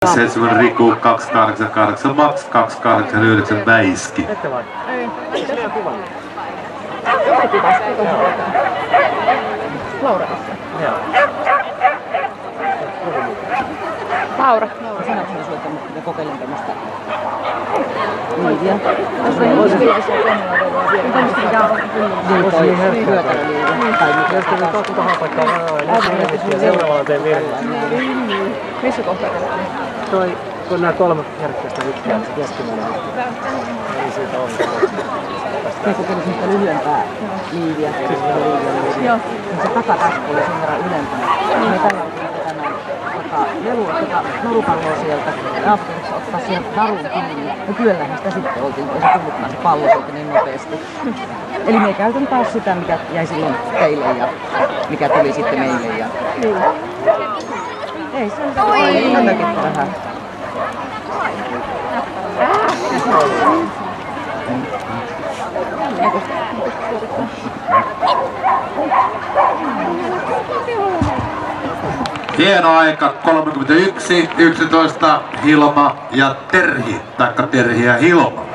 27 Riku, 288 Max, 289 Väiski. Ette vai? Ei. Liian kuva. Laura. Joo. Laura. Sanoitko sinä sieltä, että kokeilin tämmöistä liiviä? Voisi niin herkkää. Jos tuli 2 paikkaa ja seuraavalla teen virheitä. Missä kohtaa käydään? Toi, kun nämä 3 herkkäistä hyppää keskimmäinen. Ei siitä ole. Me kokeilin semmoista lyhyempää liiviä. Joo. Se takatasku oli sen verran ylempänä. Me tällä oltiin vetämään lelua, norupalloa sieltä. Naapurissa ottaa siihen narun kiinni. Ja kyllähän sitä sitten oltiin, kun ei se tullutkaan se pallo sieltä niin nopeasti. Eli me ei käytän taas sitä, mikä jäi silloin teille ja mikä tuli sitten meille. Ja... Ei se on tätäkin vähän. Hieno aika, 31, 11 Hilma ja Terhi, taikka Terhi ja Hilma.